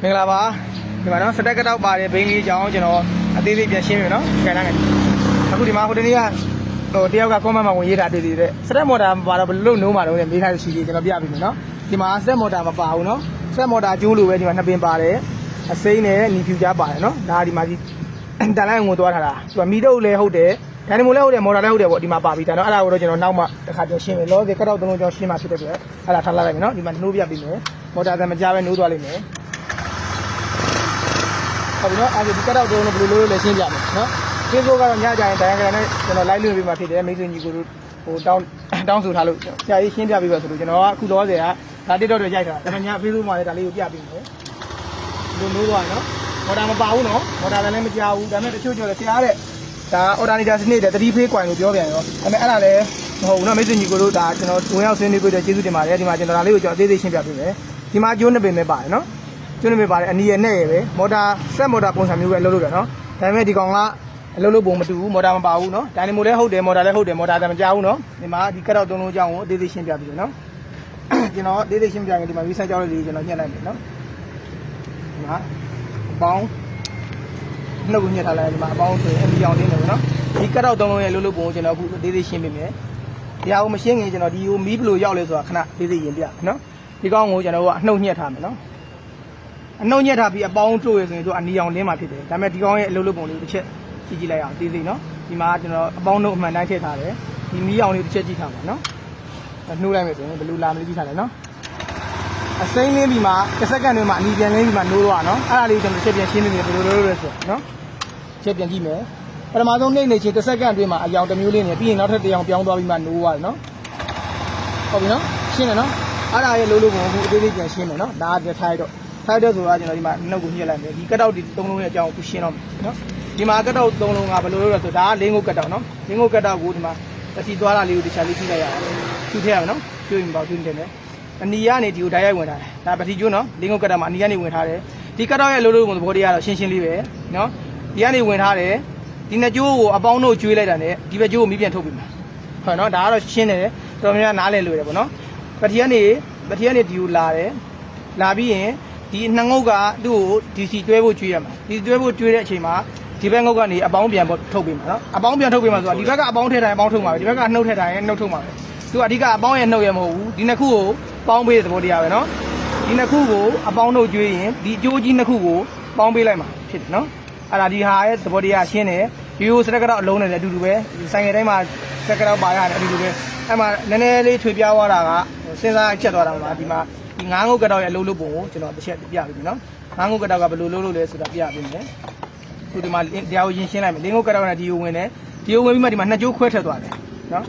မင်္ဂလာပါဒီမှာနော်စတက်ကတော့ပါတယ်ဘိန်းလေးကြောင်းကျွန်တော်အသေးသေးပြန်ရှင်းပြီနော်ခံနိုင်တယ်အခုဒီမှာဟိုတနေ့ကဟိုတယောက်က comment မှာဝင်ရေးတာတွေ့သေးတယ်စတက်မော်တာမပါတော့ဘယ်လိုလုံးမှာတော့မေးထားရရှိသေးကျွန်တော်ပြပြီမယ်နော်ဒီမှာစတက်မော်တာမပါဘူးနော်စတက်မော်တာကျိုးလိုပဲဒီမှာနှစ်ပင်ပါတယ်အစိမ်းနဲ့နီဖြူကြားပါတယ်နော်ဒါဒီမှာဒီတန်လိုက်ငုံသွားထားတာဒီမှာမီတုပ်လည်းဟုတ်တယ်ဒိုင်နမိုလည်းဟုတ်တယ်မော်တာလည်းဟုတ်တယ်ပေါ့ဒီမှာပါပြီဒါနော်အဲ့ဒါကိုတော့ကျွန်တော်နောက်မှတစ်ခါပြန်ရှင်းမယ်လောစီကတော့သုံးလုံးကြောင်းရှင်းမှဖြစ်တဲ့အတွက်အဲ့ဒါထားလိုက်မယ်နော်ဒီမှာနှိုးပြပြီမယ်မော်တာကမကြပဲနှိုးသွားလိမ့်မယ်ဟုတ်ပြီနော်အဲ့ဒီကတော့တုံးလို့ဘယ်လိုလဲရှင်းပြမယ်နော်ကျေးဇူးကတော့ညကြရင်တိုင်းကလည်းကျွန်တော် live လွှင့်ပေးမှဖြစ်တယ်မိတ်ဆွေညီကိုတို့ဟိုတောင်းဆိုထားလို့ဆရာကြီးရှင်းပြပေးပါဆိုလို့ကျွန်တော်ကအခုလောဆယ်ကဒါတစ်တော့ရိုက်တာဒါပေမဲ့ည Facebook မှာလည်းဒါလေးကိုပြပေးမယ်ဒီလိုသွားနော်မော်တာမပါဘူးနော်မော်တာလည်းမကြောက်ဘူးဒါပေမဲ့တချို့ကျော်တယ်ဆရာတဲ့ဒါ alternator စနစ်တဲ့3 phase coin လို့ပြောပြန်ရောဒါပေမဲ့အဲ့ဒါလည်းမဟုတ်ဘူးနော်မိတ်ဆွေညီကိုတို့ဒါကျွန်တော်ဝင်ရောက်ဆွေးနွေးပေးတဲ့ကျေးဇူးတင်ပါတယ်ဒီမှာကျွန်တော်ဒါလေးကိုကျွန်တော်အသေးသေးရှင်းပြပေးမယ်ဒီမှာကျိုးနှစ်ပင်ပဲပါတယ်နော်ကျိုးနှစ်ပင်ပါတယ်အနီရနဲ့ရပဲမော်တာဆက်မော်တာပုံစံမျိုးပဲလုပ်လို့တယ်နော်ဒါပေမဲ့ဒီကောင်ကအလုပ်လုပ်ပုံမတူဘူးမော်တာမပါဘူးနော်ဒိုင်နမိုလည်းဟုတ်တယ်မော်တာလည်းဟုတ်တယ်မော်တာလည်းမကြောက်ဘူးနော်ဒီမှာဒီကတော့သုံးလုံးအကြောင်းကိုအသေးသေးရှင်းပြပေးတယ်နော်ကျွန်တော်အသေးသေးရှင်းပြရင်ဒီမှာ reset ကြောင်းလေးကျွန်တော်ညှက်လိုက်မယ်နော်ဒီမှာအပေါင်းနှုတ်ကိုညှက်ထားလိုက်ဒီမှာအပေါင်းဆိုရင်အမီအောင်တင်းတယ်နော်ဒီကတော့သုံးလုံးရဲ့လုပ်ပုံကိုကျွန်တော်အခုအသေးသေးရှင်းပေးမယ်ဒီဟာကိုမရှင်းခင်ကျွန်တော်ဒီကိုမီးဘလို့ရောက်လဲဆိုတာခဏသေးသေးရင်ပြနော်ဒီကောင်ကိုကျွန်တော်ကအနှုတ်ညှက်ထားမယ်နော်အနှုတ်ညက်ထားပြီးအပေါင်းတို့ရဆိုရင်တို့အနီအောင်လင်းမှာဖြစ်တယ်ဒါပေမဲ့ဒီကောင်းရဲ့အလုပ်လုပ်ပုံလေးတစ်ချက်ကြည့်လိုက်အောင်သေးသေးနော်ဒီမှာကျွန်တော်အပေါင်းတို့အမှန်တိုင်းထည့်ထားတယ်ဒီမီးအောင်လေးတစ်ချက်ကြည့်ထားပါနော်နှိုးလိုက်မယ်ဆိုရင်ဘယ်လိုလာမလဲကြည့်ထားတယ်နော်အစိမ်းလင်းပြီးမှတစ်စက္ကန့်တွင်းမှာအနီပြန်လင်းပြီးမှနှိုးတော့နော်အဲ့ဒါလေးကျွန်တော်ချက်ပြန်ရှင်းနေတယ်ဘယ်လိုလုပ်လဲဆိုနော်ချက်ပြန်ကြည့်မယ်ပထမဆုံးနေချင်းတစ်စက္ကန့်တွင်းမှာအယောင်တစ်မျိုးလေးနေပြီးရင်နောက်ထပ်တစ်ယောင်ပြောင်းသွားပြီးမှနှိုးသွားတယ်နော်ဟုတ်ပြီနော်ရှင်းတယ်နော်အဲ့ဒါရဲ့လုပ်ပုံကိုအခုအသေးသေးပြန်ရှင်းမယ်နော်ဒါကထားရတော့ထားတဲ့ဆိုတာကျွန်တော်ဒီမှာနှုတ်ကိုညှက်လိုက်မယ်ဒီကတ်တောက်ဒီသုံးလုံးရဲ့အကြောင်းကိုရှင်းတော့မယ်နော်ဒီမှာကတ်တောက်သုံးလုံးကဘယ်လိုလုပ်လဲဆိုဒါကလင်းကိုကတ်တောက်နော်လင်းကိုကတ်တောက်ကိုဒီမှာတတိသွားတာလေးကိုတခြားလေးကြည့်လိုက်ရအောင်ကြည့်ထည့်ရမယ်နော်ကျွေးရင်ပေါ့ကျွေးနေတယ်အနီကနေဒီကိုဓာတ်ရိုက်ဝင်ထားတယ်ဒါပတိကျွန်းနော်လင်းကိုကတ်တောက်မှာအနီကနေဝင်ထားတယ်ဒီကတ်တောက်ရဲ့လုပ်ပုံသဘောတရားတော့ရှင်းရှင်းလေးပဲနော်ဒီကနေဝင်ထားတယ်ဒီနှစ်ကျိုးကိုအပေါင်းတို့ကျွေးလိုက်တာနဲ့ဒီဘက်ကျိုးကိုမီးပြန်ထုတ်ပြီးမှာဟုတ်နော်ဒါကတော့ရှင်းတယ်တော်တော်များများနားလည်လို့ရတယ်ပေါ့နော်ပတိကနေဒီကိုလာတယ်လာပြီးရင်ဒီနှစ်ငုတ်ကသူ့ကို DC တွဲဖို့ကျွေးရမှာဒီတွဲဖို့ကျွေးတဲ့အချိန်မှာဒီဘက်ငုတ်ကနေအပေါင်းပြန်ထုတ်ပေးမှာနော်အပေါင်းပြန်ထုတ်ပေးမှာဆိုတာဒီဘက်ကအပေါင်းထည့်တိုင်းအပေါင်းထုတ်မှာပဲဒီဘက်ကနှုတ်ထည့်တိုင်းနှုတ်ထုတ်မှာပဲသူကအဓိကအပေါင်းရဲ့နှုတ်ရမဟုတ်ဘူးဒီနှစ်ခုကိုပေါင်းပေးတဲ့သဘောတရားပဲနော်ဒီနှစ်ခုကိုအပေါင်းတို့ကျွေးရင်ဒီအကျိုးကြီးနှစ်ခုကိုပေါင်းပေးလိုက်မှာဖြစ်တယ်နော်အဲ့ဒါဒီဟာရဲ့သဘောတရားရှင်းတယ်ဒီကိုစက်ကတော့အလုံးနဲ့လည်းအတူတူပဲဆိုင်ငယ်တိုင်းမှာစက်ကတော့ပါရတယ်အတူတူပဲအဲ့မှာနည်းနည်းလေးထွေပြားသွားတာကစဉ်းစားချက်သွားတာမှာဒီမှာဒီငါးငုတ်ကတော့ရဲ့အလုပ်လုပ်ပုံကိုကျွန်တော်တစ်ချက်ပြပြပြီနော်ငါးငုတ်ကတော့ကဘယ်လိုလုပ်လို့လဲဆိုတာပြပြမယ်ခုဒီမှာတရားကိုရင်ရှင်းလိုက်မယ်လင်းငုတ်ကတော့ကဒီကိုဝင်တယ်ဒီကိုဝင်ပြီးမှဒီမှာနှစ်ကျိုးခွဲထွက်သွားတယ်နော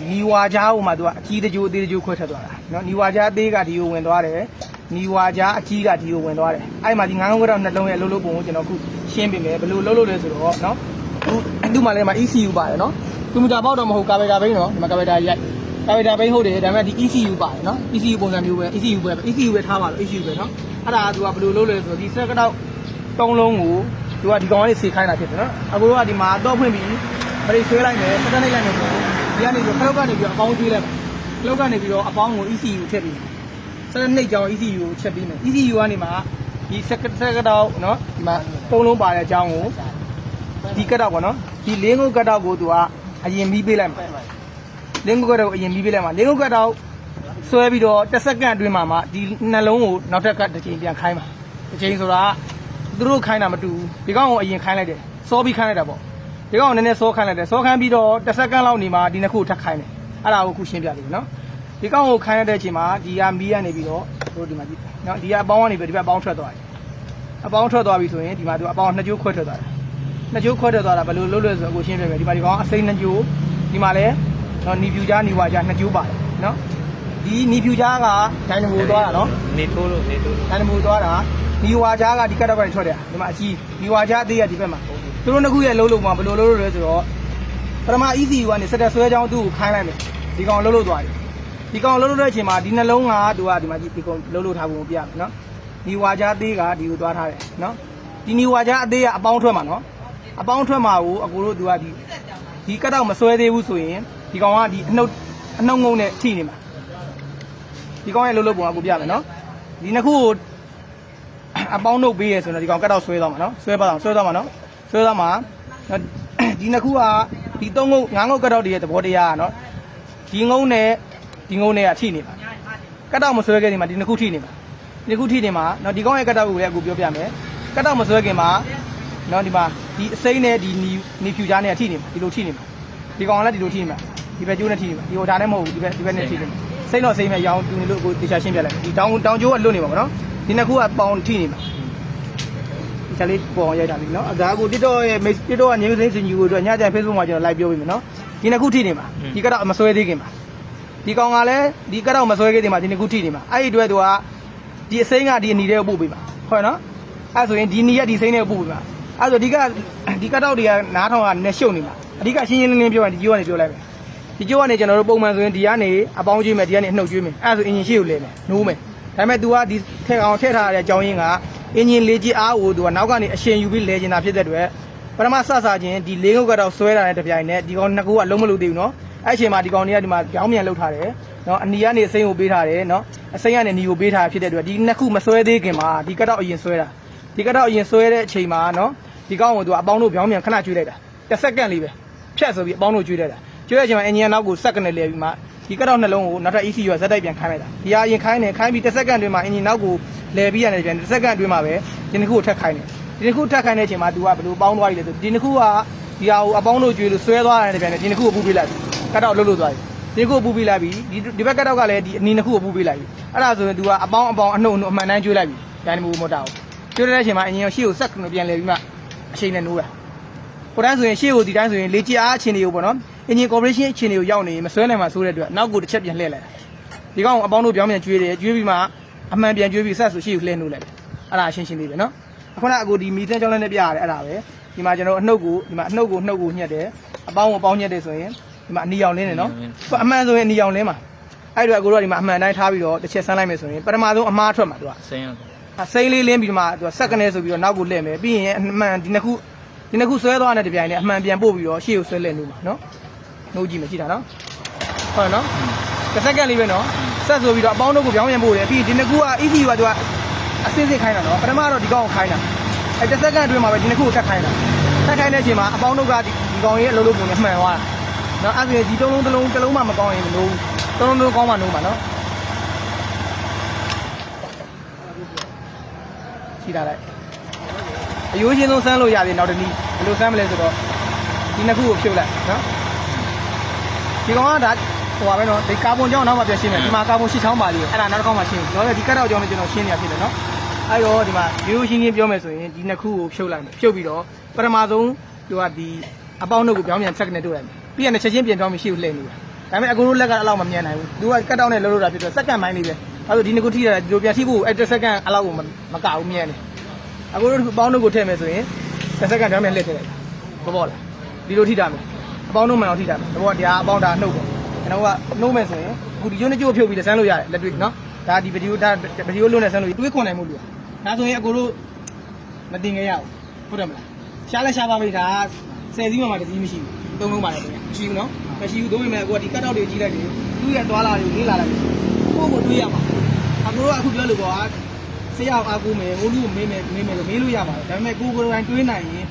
်နီဝါကြားဟိုမှာသူကအကြီးတကျိုးအသေးတကျိုးခွဲထွက်သွားတာနော်နီဝါကြားအသေးကဒီကိုဝင်သွားတယ်နီဝါကြားအကြီးကဒီကိုဝင်သွားတယ်အဲ့မှာဒီငါးငုတ်ကတော့နှလုံးရဲ့အလုပ်လုပ်ပုံကိုကျွန်တော်ခုရှင်းပေးမယ်ဘယ်လိုလုပ်လို့လဲဆိုတော့နော်သူ့မှာလည်းမှာ ECU ပါတယ်နော်ကွန်ပျူတာပေါက်တော့မဟုတ်ကာဗေတာဘိန်းနော်ဒီမှာကာဗေတာရိုက်ကာဗေတာဘိန်းဟုတ်တယ်ဒါပေမဲ့ဒီ ECU ပါတယ်နော် ECU ပုံစံမျိုးပဲ ECU ပဲထားပါလို့ ECU ပဲနော်အဲ့ဒါကသူကဘယ်လိုလုပ်လဲဆိုတော့ဒီစက်ကတော့သုံးလုံးကိုသူကဒီကောင်လေးစေခိုင်းတာဖြစ်တယ်နော်အခုတော့ဒီမှာတော့ဖွင့်ပြီးပရိဆွဲလိုက်မယ်စက်တက်လိုက်မယ်ဆိုတော့ဒီကနေပြီးခလုတ်ကနေပြီးအပေါင်းကျွေးလိုက်မယ်ခလုတ်ကနေပြီးတော့အပေါင်းကို ECU ထည့်ပြီးစက်နှိပ်ကြောင်း ECU ကိုချက်ပြီးမယ် ECU ကနေမှဒီစက်ကတော့နော်ဒီမှာသုံးလုံးပါတဲ့အကြောင်းကိုဒီကတ်တော့ပေါ့နော်ဒီလင်းကိုကတ်တော့ကိုသူကအရင်မီးပေးလိုက်မယ်လင်းကုတ်ကတော့အရင်ပြီးပေးလိုက်မှာလင်းကုတ်ကတော့ဆွဲပြီးတော့တစ်စက္ကန့်အတွင်းမှာဒီနှလုံးကိုနောက်ထပ်တစ်ချိန်ပြန်ခိုင်းမှာတစ်ချိန်ဆိုတာသူတို့ခိုင်းတာမတူဘူးဒီကောင်ကိုအရင်ခိုင်းလိုက်တယ်စောပြီးခိုင်းလိုက်တာပေါ့ဒီကောင်ကိုနည်းနည်းစောခိုင်းလိုက်တယ်စောခိုင်းပြီးတော့တစ်စက္ကန့်လောက်နေမှာဒီနှစ်ခုထပ်ခိုင်းတယ်အဲ့ဒါကိုခုရှင်းပြလိမ့်မယ်နော်ဒီကောင်ကိုခိုင်းရတဲ့အချိန်မှာဒီကမီးကနေပြီးတော့တို့ဒီမှာကြည့်နော်ဒီကအပေါင်းကနေပြီးဒီဘက်အပေါင်းထွက်သွားတယ်အပေါင်းထွက်သွားပြီဆိုရင်ဒီမှာသူအပေါင်းနှစ်ကျိုးခွဲထွက်သွားတယ်နှစ်ကျိုးခွဲထွက်သွားတာဘယ်လိုလုပ်လဲဆိုတော့အခုရှင်းပြမယ်ဒီမှာဒီကောင်အစိမ်းနှစ်ကျိုးဒီမှာလည်းနော်နီဖြူကြားနီဝါကြားနှစ်ကျိုးပါတယ်နော်ဒီနီဖြူကြားကဒိုင်နမိုသွားတာနော်နေထိုးလို့ဒိုင်နမိုသွားတာနီဝါကြားကဒီကတ်တော့ကနေထွက်တယ်ဒီမှာအကြီးနီဝါကြားအသေးရဒီဘက်မှာသူတို့နှစ်ခုရဲ့လုံးလုံးမှာဘယ်လိုလုပ်လို့လဲဆိုတော့ပထမ ECU ကနေစက်တက်ဆွဲချောင်းသူ့ကိုခိုင်းလိုက်မယ်ဒီကောင်လုံးသွားတယ်ဒီကောင်လုံးတဲ့အချိန်မှာဒီနှလုံးကသူကဒီမှာဒီကောင်လုံးထားဖို့ပြမယ်နော်နီဝါကြားအသေးကဒီကိုသွားထားတယ်နော်ဒီနီဝါကြားအသေးကအပေါင်းထွက်မှာနော်အပေါင်းထွက်မှာကိုအကိုတို့သူကဒီကတ်တော့မဆွဲသေးဘူးဆိုရင်ဒီကောင်ကဒီအနှုတ်ငုံနဲ့ထိနေမှာဒီကောင်ရဲ့လုံးလုံးပုံကကိုပြမယ်နော်ဒီနှစ်ခုကို အပေါင်းနှုတ်ပေးရဆိုတော့ဒီကောင်ကတ်တော့ဆွဲသွားမှာနော်ဆွဲသွားမှာနော်ဆွဲသွားမှာဒီနှစ်ခုကဒီ3ငုတ်5ငုတ်ကတ်တော့တွေရဲ့သဘောတရားကနော်ဒီငုံနဲ့ဒီငုံနဲ့ကထိနေမှာကတ်တော့မဆွဲခဲ့ဒီမှာဒီနှစ်ခုထိနေမှာဒီခုထိနေမှာနော်ဒီကောင်ရဲ့ကတ်တော့ကိုလည်းအခုပြောပြမယ်ကတ်တော့မဆွဲခင်မှာနော်ဒီမှာဒီအစိမ့်နဲ့ဒီနီဖြူချားနဲ့ထိနေမှာဒီလိုထိနေမှာဒီကောင်ကလည်းဒီလိုထိနေမှာဒီဘက်ကျိုးနဲ့ထိနေမှာဒီဟိုဒါနဲ့မဟုတ်ဘူးဒီဘက်နဲ့ထိနေမှာစိမ့်တော့စိမ့်မဲ့ရောင်းတူနေလို့ကိုတေချာရှင်းပြလိုက်ဒီတောင်ကျိုးကလွတ်နေပါဘောနော်ဒီနှစ်ခုကပေါင်ထိနေမှာဒီချာလေးပေါ်အောင်ရိုက်တာပြီနော်ဒါကိုတစ်တော့ရဲ့တစ်တော့ကငင်းစိမ့်စင်ကြီးကိုအတွက်ညကြိုင် Facebook မှာကျွန်တော် live ပြောပေးမယ်နော်ဒီနှစ်ခုထိနေမှာဒီကတော့မဆွဲသေးခင်မှာဒီကောင်ကလည်းဒီကတော့မဆွဲခဲ့သေးမှာဒီနှစ်ခုထိနေမှာအဲ့ဒီအတွက်သူကဒီအစိမ့်ကဒီအနီတွေကိုပို့ပေးမှာဟုတ်နော်အဲ့ဆိုရင်ဒီနီကဒီစိမ့်တွေကိုပို့ပေးမှာအဲ့ဆိုဒီကတော့တွေကနားထောင်ကနဲ့ရှုပ်နေမှာအဓိကရှင်းရှင်းလင်းလင်းပြောရင်ဒီကျိုးကနေပြောလိုက်မယ်ဒီကျိုးကနေကျွန်တော်တို့ပုံမှန်ဆိုရင်ဒီကနေအပေါင်းကျွေးမယ်ဒီကနေအနှုတ်ကျွေးမယ်အဲ့ဒါဆိုအင်ဂျင်ရှေ့ကိုလဲမယ်နိုးမယ်ဒါပေမဲ့ तू ကဒီထည့်အောင်ထည့်ထားရတဲ့အကြောင်းရင်းကအင်ဂျင်လေးကြီးအားကို तू ကနောက်ကနေအရှင်ယူပြီးလဲကျင်တာဖြစ်တဲ့အတွက်ပထမစချင်းဒီ၄ငုတ်ကတော့ဆွဲတာနဲ့တပြိုင်နဲ့ဒီကောင်နှစ်ခုကအလုံးမလို့သေးဘူးနော်အဲ့အချိန်မှာဒီကောင်တွေကဒီမှာကြောင်းမြန်လှုပ်ထားတယ်နော်အနီကနေအစိမ့်ကိုပေးထားတယ်နော်အစိမ့်ကနေနီကိုပေးထားဖြစ်တဲ့အတွက်ဒီနှစ်ခုမဆွဲသေးခင်မှာဒီကတော့အရင်ဆွဲတာဒီကတော့အရင်ဆွဲတဲ့အချိန်မှာနော်ဒီကောင်ကို तू အပေါင်းတို့ကြောင်းမြန်ခဏကျွေးလိုက်တာ10စက္ကန့်လေးပဲဖြတ်ဆိုပြီးအပေါင်းတို့ကျွေးလိုက်တာကျွေးတဲ့အချိန်မှာအင်ဂျင်နောက်ကိုစက္ကန့်နဲ့လဲပြီးမှဒီကတော့နှလုံးကိုနောက်ထပ် ECU ကဇက်တိုက်ပြန်ခိုင်းလိုက်တာဒီဟာအရင်ခိုင်းပြီး10စက္ကန့်တွင်းမှာအင်ဂျင်နောက်ကိုလဲပြီးရတယ်ပြန်10စက္ကန့်တွင်းမှာပဲဒီနှစ်ခုကိုထပ်ခိုင်းတယ်ဒီနှစ်ခုထပ်ခိုင်းတဲ့အချိန်မှာ तू ကဘယ်လိုပေါင်းသွားပြီလဲဆိုဒီနှစ်ခုကဒီဟာကိုအပေါင်းတို့ကျွေးလို့ဆွဲသွားတယ်ပြန်တယ်ဒီနှစ်ခုကိုပူပေးလိုက်ပြီကတော့လှုပ်သွားပြီဒီခုပူပေးလိုက်ပြီဒီဘက်ကတော့ကလည်းဒီအနီနှစ်ခုကိုပူပေးလိုက်ပြီအဲ့ဒါဆိုရင် तू ကအပေါင်းအနှုတ်အမှန်တမ်းကျွေးလိုက်ပြီဒိုင်နမိုမော်တာကိုကျွေးတဲ့အချိန်မှာအင်ဂျင်ကိုရှေ့ကိုဆက်ပြန်လဲပြီးမှအချိန်နဲ့နိုးတာကိုတိုင်းဆိုရင်ရှေ့ကိုဒီတိုင်းဆိုရင်လေကြီးအားအခြေအနေကိုပေါ့နော်အင်ဂျင်ကော်ပိုရေးရှင်းအခြေအနေကိုရောက်နေမဆွဲနိုင်မှဆိုတဲ့အတွက်နောက်ကိုတစ်ချက်ပြန်လှည့်လိုက်တာဒီကောင်အပေါင်းတို့ပြောင်းပြန်ကျွေးတယ်ကျွေးပြီးမှအမှန်ပြန်ကျွေးပြီးဆက်ဆိုရှေ့ကိုလှည့်နိုးလိုက်တယ်အဲ့ဒါရှင်းလေးပဲနော်အခုနအခုဒီမီတန်းကြောင်းလည်းပြရတယ်အဲ့ဒါပဲဒီမှာကျွန်တော်အနှုတ်ကိုဒီမှာအနှုတ်ကိုညှက်တယ်အပေါင်းကိုပေါင်းညှက်တယ်ဆိုရင်ဒီမှာအနီရောင်လင်းတယ်နော်အမှန်ဆိုရင်အနီရောင်လင်းမှာအဲ့တော့အကိုတို့ကဒီမှာအမှန်တိုင်းထားပြီးတော့တစ်ချက်ဆန်းလိုက်မယ်ဆိုရင်ပထမဆုံးအမားထွက်မှာသူကစိမ့်လေးလင်းပြီးဒီမှာသူကစက္ကန့်နဲ့ဆိုပြီးတော့နောက်ကိုလှည့်မယ်ပြီးရင်အမှန်ဒီနှစ်ခုဆွဲသွားတဲ့တပြိုင်နဲ့အမှန်ပြန်ပို့ပြီးတော့ရှေ့ကိုဆွဲလှည့်လို့မှာနော်နှုတ်ကြည့်မယ်ကြည့်တာနော်ဟုတ်နော်တစ်စက္ကန့်လေးပဲနော်ဆက်ဆိုပြီးတော့အပေါင်းတို့ကိုပြောင်းပြန်ပို့တယ်ပြီးဒီနှစ်ခုက ECU ကသူကအစစ်စစ်ခိုင်းတာနော်ပထမတော့ဒီကောင်ကိုခိုင်းတာအဲ့တစ်စက္ကန့်အတွင်းမှာပဲဒီနှစ်ခုကိုထပ်ခိုင်းတာထပ်ခိုင်းတဲ့အချိန်မှာအပေါင်းတို့ကဒီကောင်ရဲ့အလုပ်လုပ်ပုံနဲ့မှန်သွားတာနော်အဲ့ဒါဒီတစ်လုံးမှမကောင်းရင်မလို့သုံးလုံးကောင်းမှနိုးမှာနော်ရှိတာလိုက်အယိုးချင်းဆုံးဆန်းလို့ရတယ်နောက်တစ်နည်းဘယ်လိုဆန်းမလဲဆိုတော့ဒီနှစ်ခုကိုဖြုတ်လိုက်နော်ဒီကောင်ကဒါဟိုပါပဲနော်ဒီကာဗွန်ကြောင့်နောက်မှပြန်ရှင်းမယ်ဒီမှာကာဗွန်ရှစ်ချောင်းပါလေးအဲ့ဒါနောက်တစ်ခေါက်မှရှင်းတော့ဒီကတ်တော့ကြောင့်လည်းကျွန်တော်ရှင်းနေရဖြစ်တယ်နော်အဲ့တော့ဒီမှာရိုးရှင်းချင်းပြောမယ်ဆိုရင်ဒီနှစ်ခုကိုဖြုတ်လိုက်မယ်ဖြုတ်ပြီးတော့ပထမဆုံးသူကဒီအပေါင်းတို့ကိုပြောင်းပြန်ဆက်ကနေတွေ့လိုက်မယ်ပြီးရင်ချက်ချင်းပြန်ပြောင်းပြီးရှေ့ကိုလှည့်နေတာဒါပေမဲ့အကိုတို့လက်ကအဲ့လောက်မမြန်နိုင်ဘူးသူကကတ်တောင်းနဲ့လှုပ်လို့တာဖြစ်တော့စက္ကန့်ပိုင်းလေးပဲအဲ့ဆိုဒီနှစ်ခုထိတာဒီလိုပြန်ထိဖို့အဲ့တစ်စက္ကန့်အဲ့လောက်ကိုမကဘူးမြန်တယ်အကိုတို့အပေါင်းတို့ကိုထည့်မယ်ဆိုရင်တစ်စက္ကန့်ပြောင်းပြန်လှည့်ထည့်လိုက်ဘောလားဒီလိုထိတာမယ်အပေါင်းတို့မှန်အောင်ထိတာမယ်ဘောတရားအပေါင်းဒါနှုတ်ပေါ့ကျွန်တော်ကနှုတ်မယ်ဆိုရင်အခုဒီရုံးနဲ့ကြိုးဖြုတ်ပြီးဆန်းလို့ရတယ်လက်တွေ့နော်ဒါဒီဗီဒီယိုလုံးနဲ့ဆန်းလို့တွေးခွန်နိုင်မှုလို့ဒါဆိုရင်အကိုတို့မတင်ခဲ့ရဘူးဟုတ်တယ်မလားရှားလဲရှားပါပြီဒါ10စီးမှတစီးမရှိဘူးသုံးလုံးပါတယ်မရှိဘူးနော်မရှိဘူးတို့ပေမဲ့အကိုကဒီကတ်တောက်တွေကြီးလိုက်တယ်သူ့ရဲ့သွားလာတွေလေးလာလိုက်ကိုကိုတွေးရမှာအကိုတို့ကအခုပြောလို့ပေါ့ဆေးရောက်အားကိုမယ်ငိုးလူကိုမေးမယ်လို့မေးလို့ရပါတယ်ဒါပေမဲ့ကိုကိုတိုင်းတွေးနိုင်ရင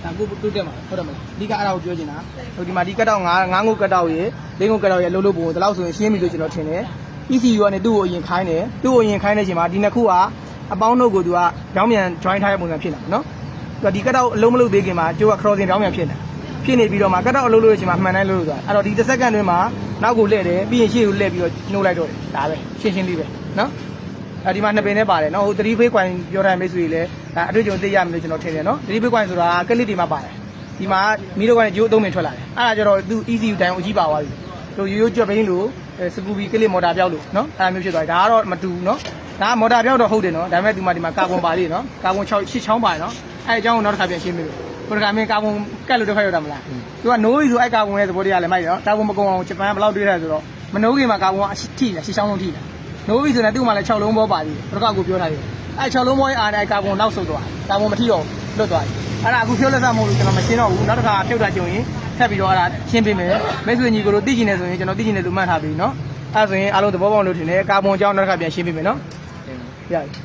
်ဒါကိုတိုးတက်မှာဟုတ်တယ်မလားအဓိကအဲ့ဒါကိုပြောချင်တာဟိုဒီမှာဒီကတ်တောက်9ငုတ်ကတ်တောက်ရေ4ငုတ်ကတ်တောက်ရေလှုပ်ပုံဒီလောက်ဆိုရင်ရှင်းပြီလို့ကျွန်တော်ထင်တယ် ECU ကနေသူ့ကိုအရင်ခိုင်းတယ်သူ့ကိုအရင်ခိုင်းတဲ့အချိန်မှာဒီနှစ်ခုကအပေါင်းတို့ကိုသူကကြောင်းမြန် join ထားတဲ့ပုံစံဖြစ်နေတာနော်သူကဒီကတ်တောက်အလုံးမလုပ်သေးခင်မှာကျိုးက crossing ကြောင်းမြန်ဖြစ်နေပြီးတော့မှကတ်တောက်အလုပ်လုပ်တဲ့အချိန်မှာမှန်တိုင်းလုပ်လို့ဆိုတာအဲ့တော့ဒီ10စက္ကန့်တွင်းမှာနောက်ကိုလှည့်တယ်ပြီးရင်ရှေ့ကိုလှည့်ပြီးတော့နှိုးလိုက်တော့တယ်ဒါပဲရှင်းလေးပဲနော်ဒီမှာနှစ်ပင်နဲ့ပါတယ်နော်ဟို3 phase coin ပြောထားတဲ့မိတ်ဆွေတွေလည်းဒါအတွေ့အကြုံသိရမယ်လို့ကျွန်တော်ထင်တယ်နော်3 phase coin ဆိုတာကလစ်တွေမှာပါတယ်ဒီမှာမီးတော့ကနေဂျိုးအသုံးပင်ထွက်လာတယ်အဲ့ဒါကျတော့သူ ECU တိုင်းကိုအကြီးပါသွားပြီတို့ရိုးကြွက်ဘိန်းလို့စကူဘီကလစ်မော်တာပြောက်လို့နော်အဲ့ဒါမျိုးဖြစ်သွားပြီဒါကတော့မတူဘူးနော်ဒါကမော်တာပြောက်တော့ဟုတ်တယ်နော်ဒါပေမဲ့ဒီမှာကာဗွန်ပါလေးနော်ကာဗွန်6 8ချောင်းပါတယ်နော်အဲ့အကြောင်းကိုနောက်တစ်ခါပြန်ရှင်းပေးလို့ကိုယ်ကမင်းကာဗွန်ကတ်လို့တစ်ခါရောက်တာမလားသူကနိုးပြီဆိုအဲ့ကာဗွန်ရဲ့သဘောတရားလည်းမိုက်တယ်နော်ကာဗွန်မကုန်အောင်ဂျပန်ကဘယ်လောက်တွေးထားဆိုတော့မနိုးခင်မှာကာဗွန်ကထိတယ်ရှစ်ချောင်းလုံးထိတယ်နိုးပြီဆိုရင်သူ့မှာလည်း6လုံးဘောပါသေးတယ်ဘယ်တော့ကကိုပြောထားတယ်အဲ့6လုံးဘောရဲ့အားနဲ့ကာဗွန်နောက်ဆုတ်သွားကာဗွန်မထိတော့လွတ်သွားတယ်အဲ့ဒါအခုဖြုတ်လက်စမဟုတ်ဘူးကျွန်တော်မရှင်းတော့ဘူးနောက်တစ်ခါဖြုတ်တာကြုံရင်ထပ်ပြီးတော့အဲ့ဒါရှင်းပေးမယ်မိတ်ဆွေညီကိုတို့သိကျင်နေဆိုရင်ကျွန်တော်သိကျင်နေလို့မှတ်ထားပြီနော်အဲ့ဆိုရင်အားလုံးသဘောပေါက်လို့ထင်တယ်ကာဗွန်အကြောင်းနောက်တစ်ခါပြန်ရှင်းပေးမယ်နော်ရပြီ